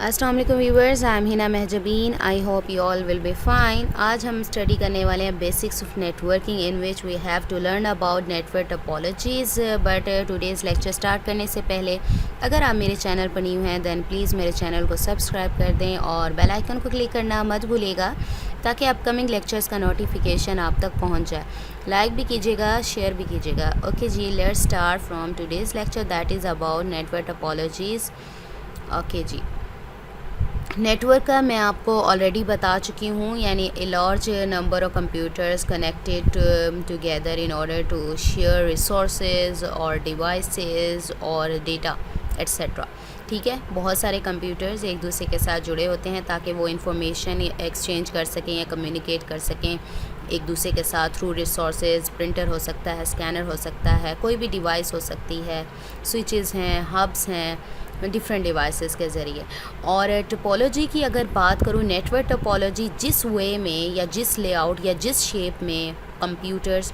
अस्सलाम वालेकुम viewers, I am Hina Mahjabeen. I hope you all will be fine. आज हम स्टडी करने वाले हैं basics of networking in which we have to learn about network topologies. But today's lecture start करने से पहले अगर आप मेरे चैनल पर न्यू हैं दैन प्लीज़ मेरे चैनल को सब्सक्राइब कर दें और बेल आइकन को क्लिक करना मत भूलिएगा ताकि अपकमिंग लेक्चर्स का नोटिफिकेशन आप तक पहुंच जाए। लाइक भी कीजिएगा, शेयर भी कीजिएगा। ओके जी, let's start from today's lecture that is about network topologies. Okay जी, नेटवर्क का मैं आपको ऑलरेडी बता चुकी हूँ, यानी a large number of computers connected together in order to share resources और डिवाइसेस और डेटा एट्सेट्रा। ठीक है, बहुत सारे कंप्यूटर्स एक दूसरे के साथ जुड़े होते हैं ताकि वो इंफॉर्मेशन एक्सचेंज कर सकें या कम्युनिकेट कर सकें एक दूसरे के साथ थ्रू रिसोर्सेज। प्रिंटर हो सकता है, स्कैनर हो सकता है, कोई भी डिवाइस हो सकती है, स्विचेस हैं, हब्स हैं, डिफरेंट डिवाइसेस के ज़रिए। और टोपोलॉजी की अगर बात करूँ, नेटवर्क टोपोलॉजी जिस वे में या जिस लेआउट या जिस शेप में कंप्यूटर्स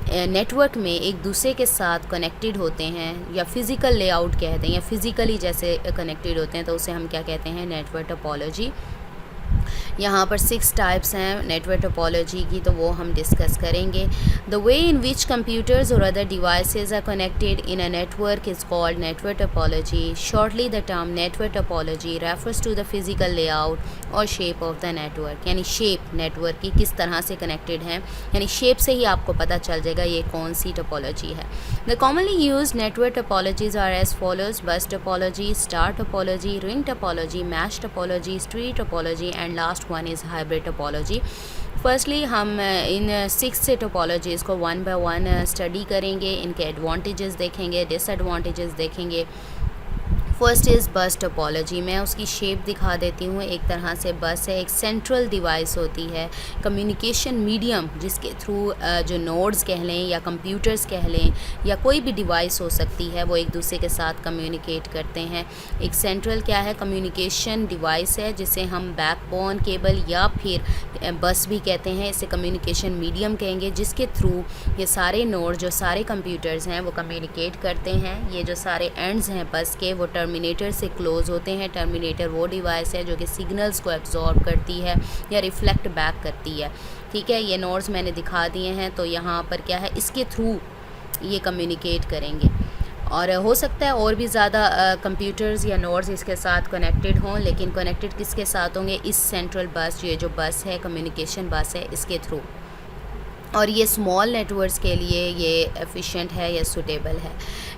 नेटवर्क में एक दूसरे के साथ कनेक्टेड होते हैं या फिज़िकल लेआउट कहते हैं या फिज़िकली जैसे कनेक्टेड होते हैं, तो उसे हम क्या कहते हैं, नेटवर्क टोपोलॉजी। यहाँ पर 6 टाइप्स हैं नेटवर्क टोपोलॉजी की, तो वो हम डिस्कस करेंगे। The way in which computers और other devices are connected in a network is called network topology. Shortly the term network topology refers to the physical layout और शेप ऑफ द नेटवर्क, यानी shape network की किस तरह से connected है, यानी shape से ही आपको पता चल जाएगा ये कौन सी टोपोलॉजी है। The commonly use network topologies are as follows: bus topology, star topology, ring topology, mesh topology, tree topology and last one is hybrid topology. Firstly हम इन 6 टोपोलॉजीज़ को वन बाय वन स्टडी करेंगे, इनके advantages देखेंगे, disadvantages देखेंगे। First is bus topology. मैं उसकी shape दिखा देती हूँ। एक तरह से बस है, एक सेंट्रल डिवाइस होती है, कम्युनिकेशन मीडियम जिसके थ्रू जो नोड्स कह लें या कंप्यूटर्स कह लें या कोई भी डिवाइस हो सकती है, वो एक दूसरे के साथ कम्युनिकेट करते हैं। एक सेंट्रल क्या है, कम्युनिकेशन डिवाइस है जिसे हम बैकबोन केबल या फिर बस भी कहते हैं, इसे कम्युनिकेशन मीडियम कहेंगे, जिसके थ्रू ये सारे नोड जो सारे कंप्यूटर्स हैं वो कम्युनिकेट करते हैं। ये जो सारे एंड्स हैं बस के वो टर्मिनेटर से क्लोज होते हैं। टर्मिनेटर वो डिवाइस है जो कि सिग्नल्स को एब्जॉर्ब करती है या रिफ्लेक्ट बैक करती है। ठीक है, ये नोड्स मैंने दिखा दिए हैं, तो यहाँ पर क्या है, इसके थ्रू ये कम्युनिकेट करेंगे। और हो सकता है और भी ज़्यादा कंप्यूटर्स या नोड्स इसके साथ कनेक्टेड हों, लेकिन कनेक्टेड किसके साथ होंगे, इस सेंट्रल बस, ये जो बस है कम्युनिकेशन बस है, इसके थ्रू। और ये स्मॉल नेटवर्क्स के लिए ये एफिशिएंट है या सूटेबल है।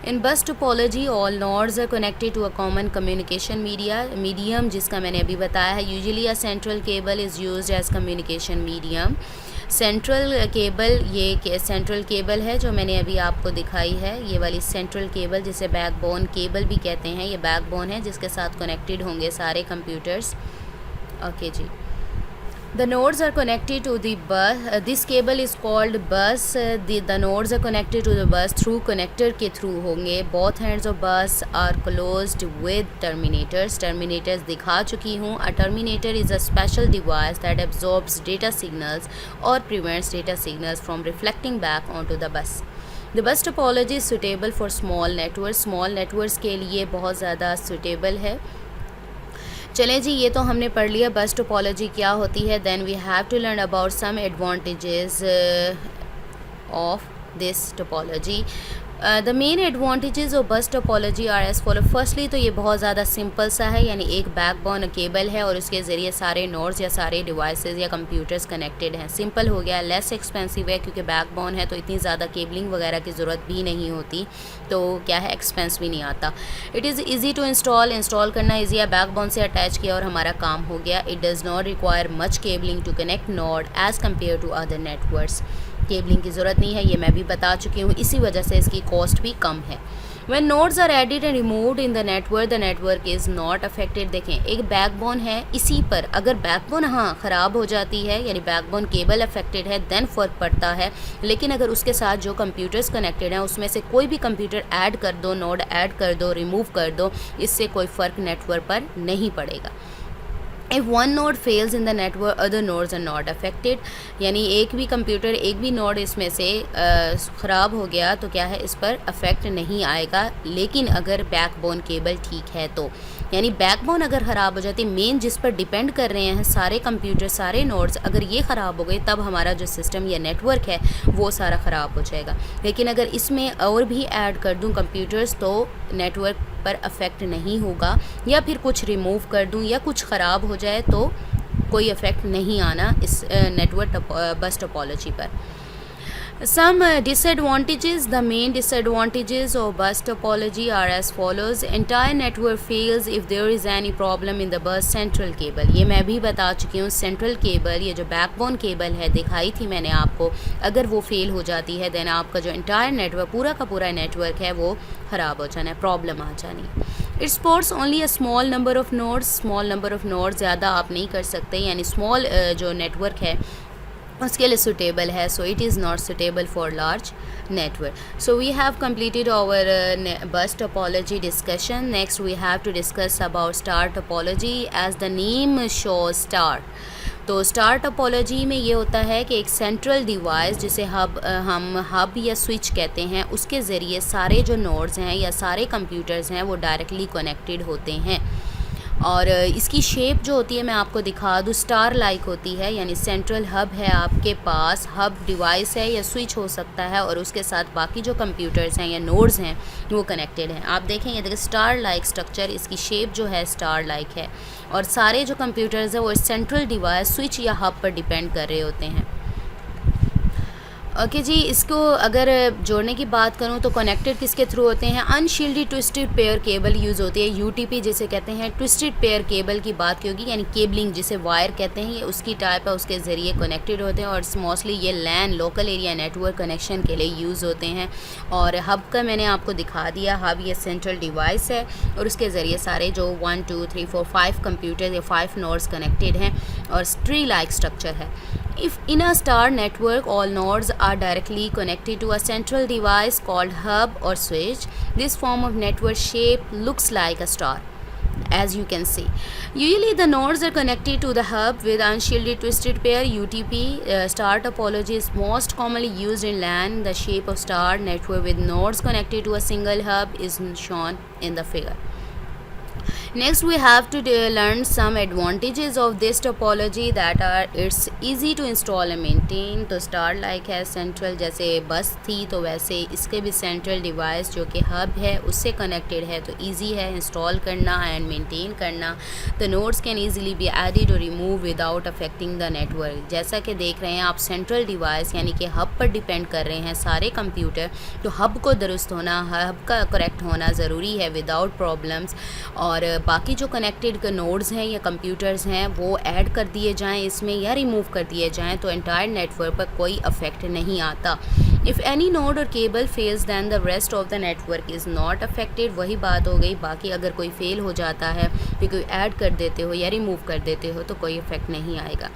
In bus topology all nodes are connected to a common communication medium जिसका मैंने अभी बताया है। Usually a central cable is used as communication medium. Central cable, ये सेंट्रल केबल है जो मैंने अभी आपको दिखाई है, ये वाली सेंट्रल केबल जिसे बैकबोन केबल भी कहते हैं, ये बैकबोन है जिसके साथ कनेक्टेड होंगे सारे कंप्यूटर्स। ओके जी, the nodes are connected to the bus. This cable is called bus. The nodes are connected to the bus through connector के through होंगे। Both ends of bus are closed with terminators. Terminators दिखा चुकी हूँ। A terminator is a special device that absorbs data signals or prevents data signals from reflecting back onto the bus. The bus topology is suitable for small networks. Small networks के लिए बहुत ज़्यादा suitable है। चलें जी, ये तो हमने पढ़ लिया बस टोपोलॉजी क्या होती है। Then we have to learn about some advantages of this topology. The main advantages of bus topology are as follow. Firstly तो ये बहुत ज़्यादा सिंपल सा है, यानी एक बैकबोन केबल है और उसके ज़रिए सारे नोड्स या सारे डिवाइसेस या कंप्यूटर्स कनेक्टेड हैं। सिंपल हो गया, लेस एक्सपेंसिव है क्योंकि बैकबोन है तो इतनी ज़्यादा केबलिंग वगैरह की ज़रूरत भी नहीं होती, तो क्या है, एक्सपेंस भी नहीं आता। It is easy to install करना ईजी है, बैकबोन से अटैच किया और हमारा काम हो गया। It does not require much cabling to connect node as compare to other networks. Cabling की ज़रूरत नहीं है, ये मैं भी बता चुकी हूँ, इसी वजह से इसकी कॉस्ट भी कम है। When nodes are added and removed in the network is not affected। देखें, एक बैकबोन है, इसी पर अगर बैकबोन ख़राब हो जाती है, यानी बैकबोन केबल अफेक्टेड है, देन फ़र्क पड़ता है। लेकिन अगर उसके साथ जो कंप्यूटर्स कनेक्टेड हैं उसमें से कोई भी कंप्यूटर ऐड कर दो, नोड ऐड कर दो, रिमूव कर दो, इससे कोई फ़र्क नेटवर्क पर नहीं पड़ेगा। If one node fails in the network other nodes are not affected, यानी एक भी कंप्यूटर एक भी नोड इसमें से ख़राब हो गया तो क्या है, इस पर अफेक्ट नहीं आएगा। लेकिन अगर बैकबोन केबल ठीक है तो, यानी बैकबोन अगर ख़राब हो जाती है, मेन जिस पर डिपेंड कर रहे हैं सारे कंप्यूटर सारे नोड्स, अगर ये ख़राब हो गए तब हमारा जो सिस्टम या नेटवर्क है वो सारा ख़राब हो जाएगा। लेकिन अगर इसमें और भी ऐड कर दूँ कंप्यूटर्स तो नेटवर्क पर अफेक्ट नहीं होगा, या फिर कुछ रिमूव कर दूं या कुछ ख़राब हो जाए तो कोई इफ़ेक्ट नहीं आना इस नेटवर्क बस टोपोलॉजी पर। Some disadvantages. The main disadvantages of bus topology are as follows. Entire network fails if there is any problem in the bus central cable. ये मैं भी बता चुकी हूँ, सेंट्रल केबल, ये जो बैकबोन केबल है दिखाई थी मैंने आपको, अगर वो फेल हो जाती है देन आपका जो इंटायर नेटवर्क पूरा का पूरा नेटवर्क है वो ख़राब हो जाना है, प्रॉब्लम आ जानी है। It supports only a small number of nodes. Small number of nodes, ज़्यादा आप नहीं कर सकते, यानी स्मॉल जो नेटवर्क है उसके लिए सुटेबल है, so it is not suitable for large network. So we have completed our bus topology discussion. Next we have to discuss about star topology as the name shows star. तो star topology में ये होता है कि एक central device जिसे हम hub या स्विच कहते हैं, उसके ज़रिए सारे जो नोड्स हैं या सारे कंप्यूटर्स हैं वो डायरेक्टली कनेक्टेड होते हैं। और इसकी शेप जो होती है मैं आपको दिखा दूँ, स्टार लाइक होती है, यानी सेंट्रल हब है आपके पास, हब डिवाइस है या स्विच हो सकता है, और उसके साथ बाकी जो कंप्यूटर्स हैं या नोड्स हैं वो कनेक्टेड हैं। आप देखेंगे देखिए स्टार लाइक स्ट्रक्चर, इसकी शेप जो है स्टार लाइक है, और सारे जो कंप्यूटर्स हैं वो सेंट्रल डिवाइस स्विच या हब पर डिपेंड कर रहे होते हैं। ओके जी, इसको अगर जोड़ने की बात करूँ तो कनेक्टेड किसके थ्रू होते हैं, unshielded twisted pair cable use होती है, यूटीपी जिसे कहते हैं। ट्विस्टेड पेयर केबल की बात की होगी, यानी केबलिंग जिसे वायर कहते हैं, ये उसकी टाइप है, उसके ज़रिए कनेक्टेड होते हैं, और मोस्टली ये लैन लोकल एरिया नेटवर्क कनेक्शन के लिए यूज़ होते हैं। और हब का मैंने आपको दिखा दिया, हब ये सेंट्रल डिवाइस है और उसके ज़रिए सारे जो 1 2 3 4 5 कंप्यूटर या 5 नोड्स कनेक्टेड हैं, और ट्री लाइक स्ट्रक्चर है। If in a star network all nodes are directly connected to a central device called hub or switch, this form of network shape looks like a star, as you can see. Usually the nodes are connected to the hub with unshielded twisted pair UTP. Star topology is most commonly used in LAN. The shape of star network with nodes connected to a single hub is shown in the figure. Next we have to learn some advantages of this topology, that are it's easy to install and maintain. तो star like है, central जैसे बस थी तो वैसे इसके भी central device जो कि हब है उससे कनेक्टेड है, तो इजी है इंस्टॉल करना एंड मेंटेन करना। The nodes can easily be added और remove without affecting the network. जैसा कि देख रहे हैं आप, सेंट्रल डिवाइस यानी कि हब पर डिपेंड कर रहे हैं सारे कंप्यूटर, तो हब को दुरुस्त होना, हब का करेक्ट होना ज़रूरी है विदाउट प्रॉब्लम्स, और बाकी जो कनेक्टेड नोड्स हैं या कंप्यूटर्स हैं वो ऐड कर दिए जाएं इसमें या रिमूव कर दिए जाएं तो एंटायर नेटवर्क पर कोई अफेक्ट नहीं आता। इफ़ एनी नोड और cable fails then the rest of the network is not affected. वही बात हो गई, बाकी अगर कोई फेल हो जाता है फिर कोई ऐड कर देते हो या रिमूव कर देते हो तो कोई इफेक्ट नहीं आएगा।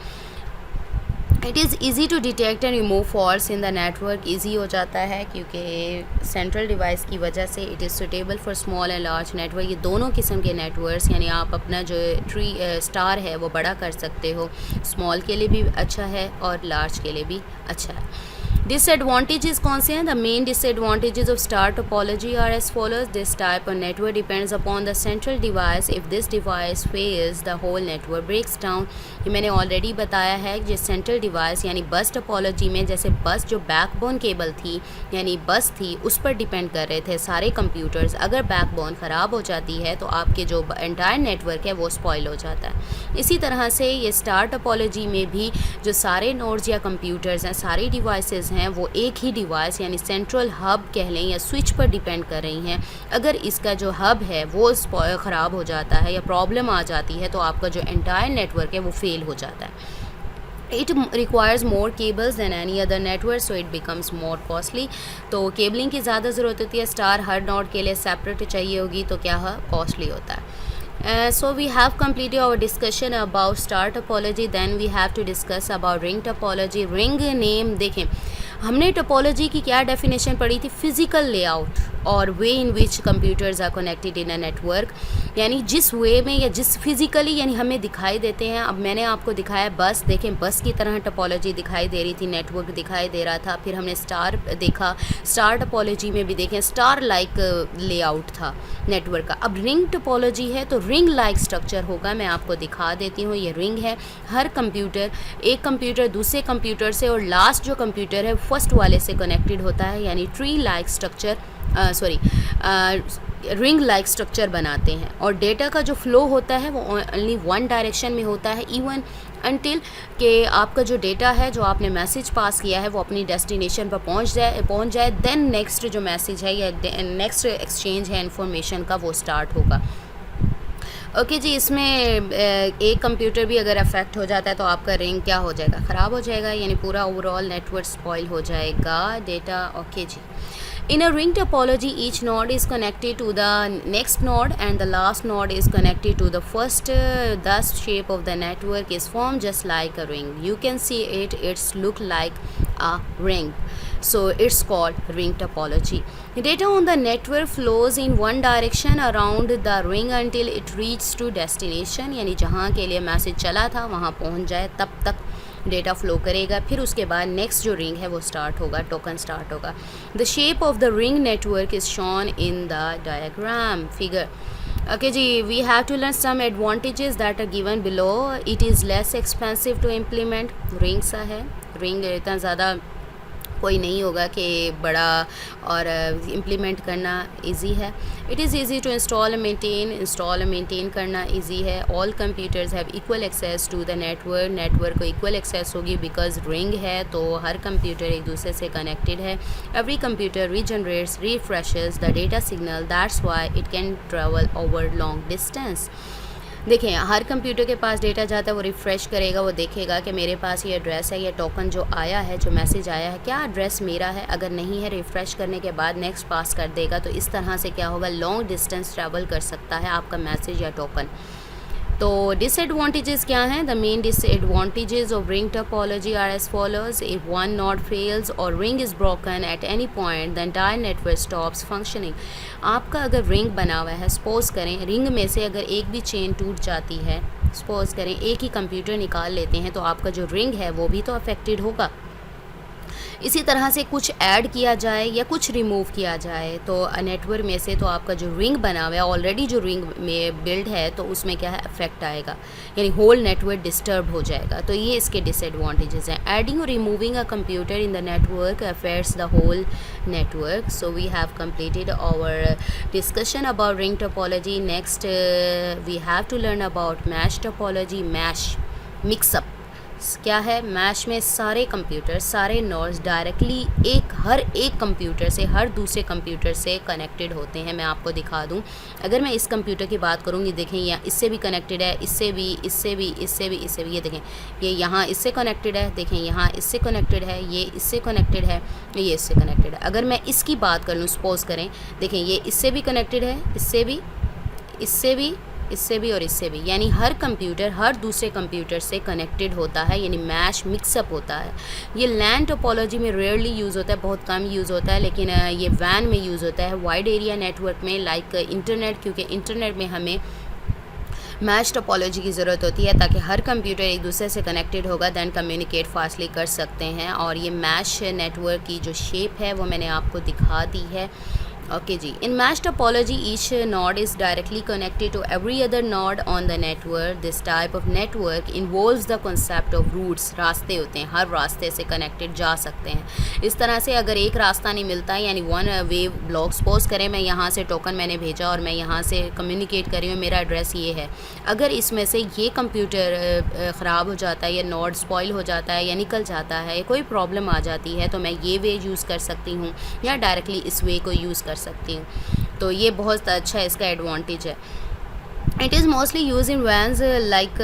It is easy to detect and remove faults in the network. Easy हो जाता है क्योंकि सेंट्रल डिवाइस की वजह से it is suitable for small and large network. ये दोनों किस्म के नेटवर्क्स, यानी आप अपना जो ट्री स्टार है वो बड़ा कर सकते हो, स्मॉल के लिए भी अच्छा है और लार्ज के लिए भी अच्छा है। डिसएडवांटेजेस कौन से हैं? The main disadvantages of star topology are as follows. This type of network depends upon the central device. If this device fails the whole network breaks down. ये मैंने ऑलरेडी बताया है कि सेंट्रल डिवाइस यानी बस टोपोलॉजी में जैसे बस जो बैकबोन केबल थी यानी बस थी उस पर डिपेंड कर रहे थे सारे कंप्यूटर्स। अगर बैकबोन ख़राब हो जाती है तो आपके जो एंटायर नेटवर्क है वो स्पॉइल हो जाता है। इसी तरह से ये स्टार टोपोलॉजी में भी जो सारे नोड्स या कंप्यूटर्स हैं, सारी डिवाइसेस हैं, वो एक ही डिवाइस यानी सेंट्रल हब कह लें या स्विच पर डिपेंड कर रही हैं। अगर इसका जो हब है वो ख़राब हो जाता है या प्रॉब्लम आ जाती है तो आपका जो एंटायर नेटवर्क है वो फेल हो जाता है। It requires more cables than any other network, so it becomes more costly. तो केबलिंग की ज़्यादा ज़रूरत होती है। स्टार हर नोड के लिए सेपरेट चाहिए होगी तो क्या है, कॉस्टली होता है। So we have completed our discussion about star topology. Then we have to discuss about ring topology. Ring name देखें, हमने टोपोलॉजी की क्या डेफिनेशन पढ़ी थी? फिज़िकल लेआउट, और way in which computers are connected in a network, यानी जिस वे में या जिस फिज़िकली यानी हमें दिखाई देते हैं। अब मैंने आपको दिखाया बस, देखें बस की तरह टोपोलॉजी दिखाई दे रही थी, नेटवर्क दिखाई दे रहा था। फिर हमने स्टार देखा, स्टार टोपोलॉजी में भी देखें स्टार लाइक लेआउट था नेटवर्क का। अब रिंग टोपोलॉजी है तो रिंग लाइक स्ट्रक्चर होगा। मैं आपको दिखा देती हूँ, ये रिंग है। हर कंप्यूटर, एक कंप्यूटर दूसरे कंप्यूटर से और लास्ट जो कंप्यूटर है फर्स्ट वाले से कनेक्टेड होता है, यानी tree like structure ring like structure बनाते हैं। और डेटा का जो फ्लो होता है वो ओनली वन डायरेक्शन में होता है, इवन अनटिल कि आपका जो डेटा है, जो आपने मैसेज पास किया है, वो अपनी डेस्टिनेशन पर पहुंच जाए देन नेक्स्ट जो मैसेज है या नेक्स्ट एक्सचेंज है इंफॉर्मेशन का, वो स्टार्ट होगा। ओके जी, इसमें एक कंप्यूटर भी अगर अफेक्ट हो जाता है तो आपका रिंग क्या हो जाएगा, ख़राब हो जाएगा, यानी पूरा ओवरऑल नेटवर्क स्पॉइल हो जाएगा डेटा। ओके जी, in a ring topology each node is connected to the next node and the last node is connected to the first, thus shape of the network is formed just like a ring. You can see it's look like a ring, so it's called ring topology. Data on the network flows in one direction around the ring until it reaches to destination, यानी जहाँ के लिए message चला था वहाँ पहुँच जाए तब तक डेटा फ्लो करेगा। फिर उसके बाद नेक्स्ट जो रिंग है वो स्टार्ट होगा, टोकन स्टार्ट होगा। The shape of the ring network is shown in the diagram figure. Okay जी, we have to learn some advantages that are given below. It is less expensive to implement. Ring सा है, ring इतना ज़्यादा कोई नहीं होगा कि बड़ा, और इम्प्लीमेंट करना इजी है। It is easy to install maintain करना इजी है। All computers have equal access to the network को इक्वल एक्सेस होगी बिकॉज रिंग है तो हर कंप्यूटर एक दूसरे से कनेक्टेड है। Every computer regenerates refreshes the data signal, that's why it can travel over long distance. देखें, हर कंप्यूटर के पास डेटा जाता है, वो रिफ़्रेश करेगा, वो देखेगा कि मेरे पास ये एड्रेस है, ये टोकन जो आया है, जो मैसेज आया है, क्या एड्रेस मेरा है। अगर नहीं है, रिफ़्रेश करने के बाद नेक्स्ट पास कर देगा। तो इस तरह से क्या होगा, लॉन्ग डिस्टेंस ट्रैवल कर सकता है आपका मैसेज या टोकन। तो डिसएडवांटेजेस क्या हैं? The main disadvantages of ring topology are as follows. If one node fails और ring is broken at any point the entire network stops functioning. आपका अगर रिंग बना हुआ है, सपोज करें रिंग में से अगर एक भी चेन टूट जाती है, सपोज करें एक ही कंप्यूटर निकाल लेते हैं, तो आपका जो रिंग है वो भी तो अफेक्टेड होगा। इसी तरह से कुछ ऐड किया जाए या कुछ रिमूव किया जाए तो नेटवर्क में से, तो आपका जो रिंग बना हुआ है ऑलरेडी, जो रिंग में बिल्ड है, तो उसमें क्या है, इफेक्ट आएगा, यानी होल नेटवर्क डिस्टर्ब हो जाएगा। तो ये इसके डिसएडवांटेजेस हैं। एडिंग और removing a computer in the network affects the whole network. So we have completed our discussion about ring topology. Next we have to learn about mesh topology. Mesh mixup क्या है? Mash में सारे computer, सारे nodes directly हर एक computer से, हर दूसरे computer से connected होते हैं। मैं आपको दिखा दूं, अगर मैं इस कंप्यूटर की बात करूंगी, देखें यहाँ इससे भी कनेक्टेड है, इससे भी, इससे भी, इससे भी, इससे भी। ये देखें, ये यहाँ इससे कनेक्टेड है, देखें यहाँ इससे कनेक्टेड है, ये इससे कनेक्टेड है, ये इससे कनेक्टेड है। अगर मैं इसकी बात कर लूँ, सपोज करें, देखें ये इससे भी कनेक्टेड है, इससे भी, इससे भी, इससे भी और इससे भी, यानी हर कंप्यूटर हर दूसरे कंप्यूटर से कनेक्टेड होता है, यानी मैश मिक्सअप होता है। ये लैन टोपोलॉजी में रेयरली यूज़ होता है, बहुत कम यूज़ होता है, लेकिन ये वैन में यूज़ होता है, वाइड एरिया नेटवर्क में, लाइक इंटरनेट, क्योंकि इंटरनेट में हमें मैश टोपोलॉजी की ज़रूरत होती है ताकि हर कंप्यूटर एक दूसरे से कनेक्टेड होगा, दैन कम्युनिकेट फास्टली कर सकते हैं। और ये मैश नेटवर्क की जो शेप है वो मैंने आपको दिखा दी है। ओके जी, in mesh topology each node is directly connected to every other node on the network. This type of network involves the concept of routes. रास्ते होते हैं, हर रास्ते से कनेक्टेड जा सकते हैं। इस तरह से अगर एक रास्ता नहीं मिलता है, यानी वन वे ब्लॉक, सपोज करें मैं यहाँ से टोकन मैंने भेजा और मैं यहाँ से कम्युनिकेट कर रही हूँ, मेरा एड्रेस ये है। अगर इसमें से ये कंप्यूटर ख़राब हो जाता है या नोड स्पॉइल हो जाता है या निकल जाता है, कोई प्रॉब्लम आ जाती है, तो मैं ये वे यूज़ कर सकती हूँ या डायरेक्टली इस वे को यूज़ कर सकती हूँ। तो ये बहुत अच्छा इसका एडवांटेज है। It is mostly used in WANs like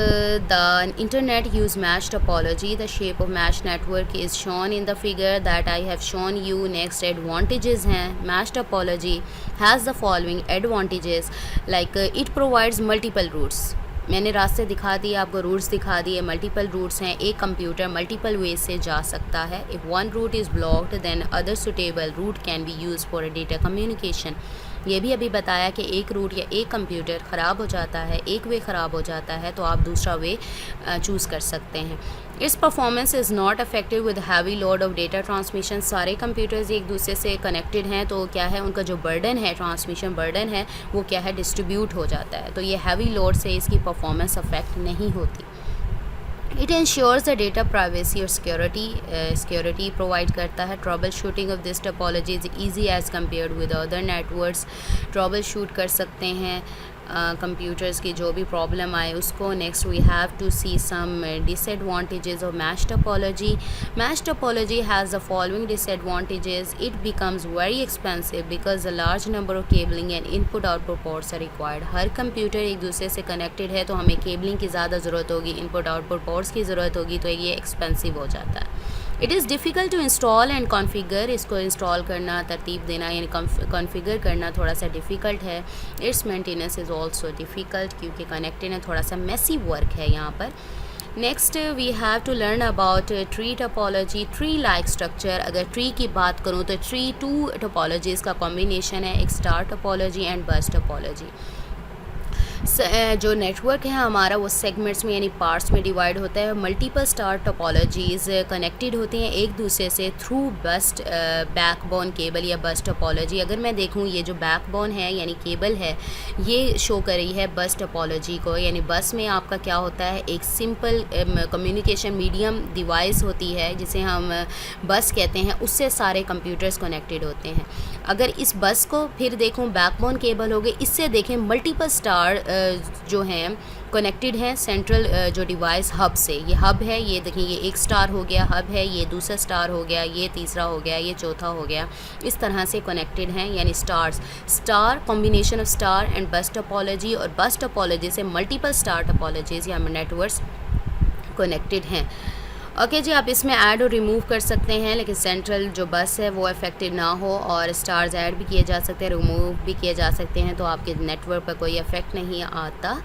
the internet use mesh topology. The shape of mesh network is shown in the figure that I have shown you. Next advantages हैं, mesh topology has the following advantages like it provides multiple routes. मैंने रास्ते दिखा दिए, आपको roots दिखा दिए। Multiple roots हैं, एक कंप्यूटर मल्टीपल वे से जा सकता है। If one route is blocked then other suitable route can be use for a data communication. ये भी अभी बताया कि एक रूट या एक कंप्यूटर ख़राब हो जाता है, एक वे ख़राब हो जाता है तो आप दूसरा वे चूज़ कर सकते हैं। It's performance is not affected with heavy load of data transmission. सारे कंप्यूटर्स एक दूसरे से कनेक्टेड हैं तो क्या है, उनका जो बर्डन है, ट्रांसमिशन बर्डन है, वो क्या है, डिस्ट्रीब्यूट हो जाता है। तो ये हैवी लोड से इसकी परफॉर्मेंस अफेक्ट नहीं होती। It ensures the data privacy और सिक्योरिटी प्रोवाइड करता है। Troubleshooting of this topology is easy as compared with other networks. Troubleshoot कर सकते हैं कंप्यूटर्स की जो भी प्रॉब्लम आए उसको। Next we have to see some disadvantages of mesh topology. Mesh topology has the following disadvantages. It becomes very expensive because a large number of cabling and input output ports are required. हर computer एक दूसरे से connected है तो हमें cabling की ज़्यादा ज़रूरत होगी, इनपुट आउटपुट पोर्ट्स की ज़रूरत होगी, तो ये एक्सपेंसिव हो जाता है। It is difficult to install and configure. इसको इंस्टॉल करना, तरतीब देना यानी कॉन्फ़िगर करना थोड़ा सा डिफ़िकल्ट है। Its maintenance is also difficult क्योंकि कनेक्टेड है, थोड़ा सा मैसी वर्क है यहाँ पर। Next we have to learn about tree topology. Tree like structure, अगर ट्री की बात करूँ तो ट्री 2 टोपोलॉजीज़ का कॉम्बिनेशन है, एक star topology and bus topology. जो नेटवर्क है हमारा वो सेगमेंट्स में यानी पार्ट्स में डिवाइड होता है। मल्टीपल स्टार टोपोलॉजीज़ कनेक्टेड होती हैं एक दूसरे से थ्रू बस्ट बैकबोन केबल या बस टोपोलॉजी। अगर मैं देखूँ ये जो बैकबोन है यानी केबल है ये शो कर रही है बस टोपोलॉजी को, यानी बस में आपका क्या होता है, एक सिंपल कम्युनिकेशन मीडियम डिवाइस होती है जिसे हम बस कहते हैं, उससे सारे कंप्यूटर्स कनेक्टेड होते हैं। अगर इस बस को फिर देखूँ बैकबोन केबल हो गई, इससे देखें मल्टीपल स्टार जो हैं कनेक्टेड हैं सेंट्रल जो डिवाइस हब से। ये हब है, ये देखें ये एक स्टार हो गया हब है, ये दूसरा स्टार हो गया, ये तीसरा हो गया, ये चौथा हो गया, इस तरह से कनेक्टेड हैं यानी stars. Star combination of star and bus topology, और बस टोपोलॉजी से मल्टीपल स्टार टोपोलॉजीज़ या नेटवर्क्स कनेक्टेड हैं। ओके जी, आप इसमें ऐड और रिमूव कर सकते हैं, लेकिन सेंट्रल जो बस है वो अफेक्टेड ना हो, और स्टार्स ऐड भी किए जा सकते हैं, रिमूव भी किए जा सकते हैं, तो आपके नेटवर्क पर कोई इफेक्ट नहीं आता।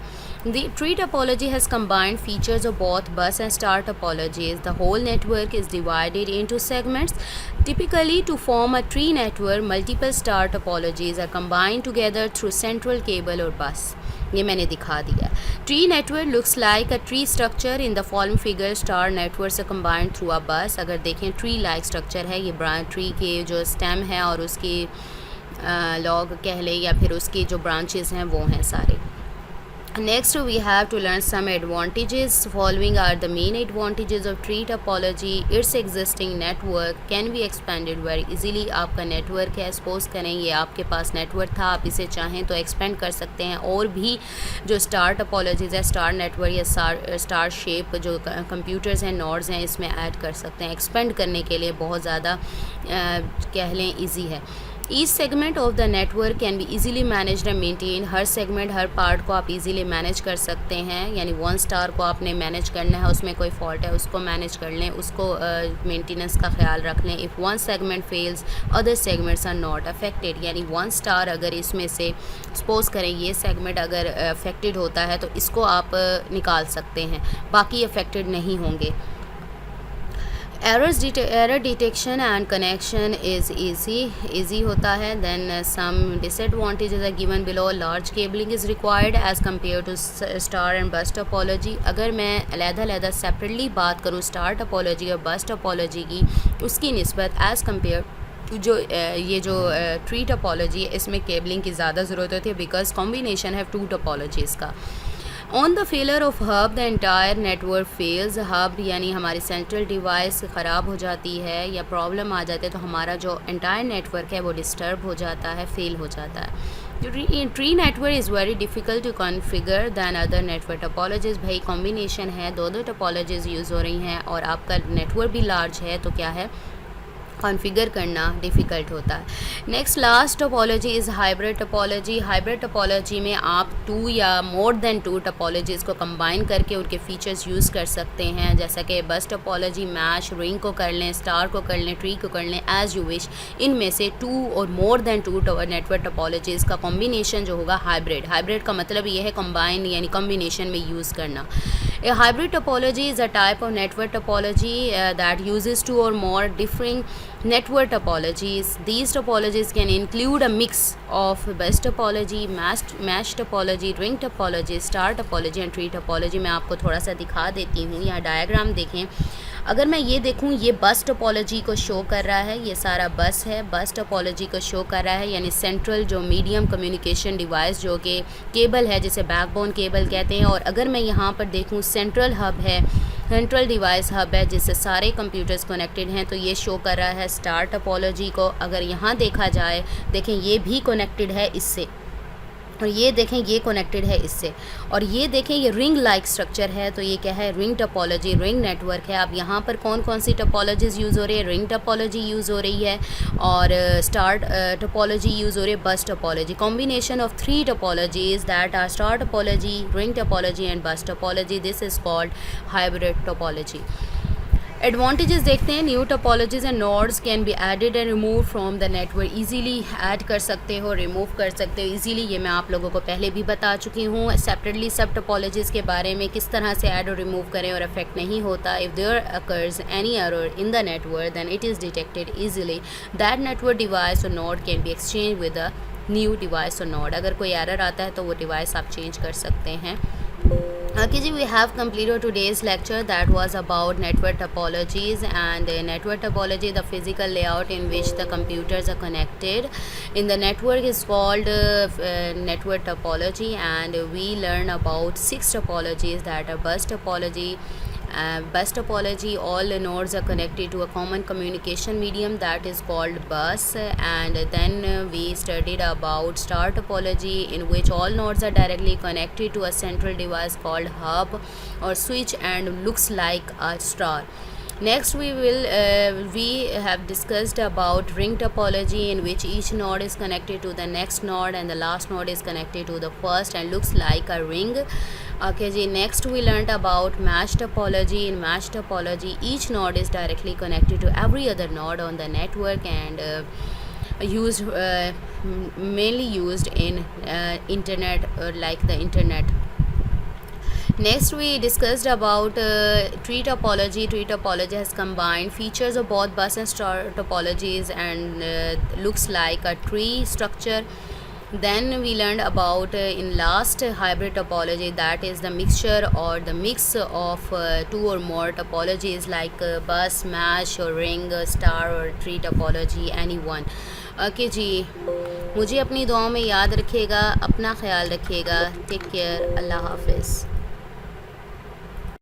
The tree topology has combined features of both bus and star topologies. The whole network is divided into segments. Typically, to form a tree network, multiple star topologies are combined together through central cable or bus. ये मैंने दिखा दिया। Tree network looks like a tree structure in the following figure. Star network से combined through a बस। अगर देखें tree like structure है, ये ट्री के जो स्टेम है और उसकी लॉग कह ले या फिर उसकी जो ब्रांचेस हैं वो हैं सारे। Next we have to learn some advantages. Following are the main advantages of tree topology. Its existing network can be expanded very easily. आपका नेटवर्क है, सपोज करें ये आपके पास नेटवर्क था, आप इसे चाहें तो एक्सपेंड कर सकते हैं, और भी जो स्टार टोपोलॉजीज़ है, स्टार नेटवर्क या स्टार शेप जो कंप्यूटर्स हैं, नोड्स हैं, इसमें ऐड कर सकते हैं। एक्सपेंड करने के लिए बहुत ज़्यादा कह लें ईजी है। Each segment of the network can be easily manage and maintain. Her segment, her part को आप इजीली मैनेज कर सकते हैं, यानी वन स्टार को आपने मैनेज करना है, उसमें कोई फॉल्ट है उसको मैनेज कर लें, उसको मेंटेनेंस का ख्याल रख लें। If one segment fails other segments are not affected, यानी वन स्टार अगर इसमें से सपोज करें ये सेगमेंट अगर अफेक्टेड होता है तो इसको आप निकाल सकते हैं, बाकी अफेक्टेड नहीं होंगे। Error detection and connection is easy होता है। Then some disadvantages are given below. Large cabling is required as compare to star and bus topology. अगर मैं अलग-अलग सेपरेटली बात करूँ स्टार टोपोलॉजी और बस टोपोलॉजी की, उसकी निस्बत एज़ कम्पेयर जो ये जो ट्री टोपोलॉजी है इसमें केबलिंग की ज़्यादा ज़रूरत होती है, बिकॉज कॉम्बिनेशन है 2 टोपोलॉजीज़ का। On the failure of hub the entire network fails. Hub यानी हमारी सेंट्रल डिवाइस ख़राब हो जाती है या प्रॉब्लम आ जाती है तो हमारा जो एंटायर नेटवर्क है वो डिस्टर्ब हो जाता है, फेल हो जाता है। Tree network is very difficult to configure than other network topologies. भाई कॉम्बिनेशन है, दो टोपोलॉजीज़ यूज़ हो रही हैं और आपका नेटवर्क भी लार्ज है तो क्या है कॉन्फ़िगर करना डिफ़िकल्ट होता है। Next last topology is hybrid topology. Hybrid topology में आप 2 या मोर देन 2 टोपोलॉजीज़ को कंबाइन करके उनके फीचर्स यूज़ कर सकते हैं, जैसा कि बस टोपोलॉजी, मैश, रिंग को कर लें, स्टार को कर लें, ट्री को कर लें, एज़ यू विश। इनमें से 2 और मोर देन 2 नेटवर्क टोपोलॉजीज़ का कॉम्बिनेशन जो होगा हाइब्रिड। हाइब्रिड का मतलब ये है कंबाइन यानी कॉम्बिनेशन में यूज़ करना। A hybrid topology is a type of network topology that uses 2 or more differing network topologies. These topologies can include a mix of bus topology, mesh topology, ring topology, star topology and tree topology. मैं आपको थोड़ा सा दिखा देती हूँ, यहाँ diagram देखें। अगर मैं ये देखूँ, ये बस टोपोलॉजी को शो कर रहा है, ये सारा बस है, बस टोपोलॉजी को शो कर रहा है, यानी सेंट्रल जो मीडियम कम्युनिकेशन डिवाइस जो कि केबल है, जिसे बैकबोन केबल कहते हैं। और अगर मैं यहाँ पर देखूँ, सेंट्रल हब है, सेंट्रल डिवाइस हब है, जिससे सारे कंप्यूटर्स कनेक्टेड हैं, तो ये शो कर रहा है स्टार टोपोलॉजी को। अगर यहाँ देखा जाए, देखें ये भी कनेक्टेड है इससे, और ये देखें ये कनेक्टेड है इससे, और ये देखें ये रिंग लाइक स्ट्रक्चर है, तो ये क्या है, रिंग टोपोलॉजी, रिंग नेटवर्क है। अब यहाँ पर कौन कौन सी टोपोलॉजीज़ यूज़ हो रही है, रिंग टोपोलॉजी यूज़ हो रही है और स्टार टोपोलॉजी यूज़ हो रही है, bus topology. Combination of 3 topologies that are star topology, ring topology and bus topology, this is called hybrid topology. Advantages देखते हैं। New topologies and nodes can be added and remove from the network. Easily add कर सकते हो, remove कर सकते हो easily, ये मैं आप लोगों को पहले भी बता चुकी हूँ। सेपरेटली सब टोपोलॉजीज़ के बारे में किस तरह से ऐड और रिमूव करें और इफेक्ट नहीं होता। If there occurs any error in the network then it is detected easily. That network device और node can be exchange with a new device और नोड। अगर कोई एरर आता है तो वो डिवाइस आप चेंज कर सकते हैं। Okay ji, we have completed today's lecture that was about network topologies. And network topology, the physical layout in which the computers are connected in the network, is called network topology. And we learn about 6 topologies that are bus topology. Bus topology, all nodes are connected to a common communication medium that is called bus. And then we studied about star topology, in which all nodes are directly connected to a central device called hub or switch and looks like a star. Next we have discussed about ring topology, in which each node is connected to the next node and the last node is connected to the first and looks like a ring. Okay ji, next we learned about mesh topology. In mesh topology, each node is directly connected to every other node on the network and mainly used in internet, like the internet. Next we discussed about tree topology. Tree topology has combined features of both bus and star topologies and looks like a tree structure. Then we learned about in last hybrid topology, that is the mixture or the mix of 2 or more topologies like bus, mesh or ring, star or tree topology, any one. Okay जी, मुझे अपनी दुआओं में याद रखिएगा, अपना ख्याल रखिएगा। Take care, अल्लाह हाफिज़।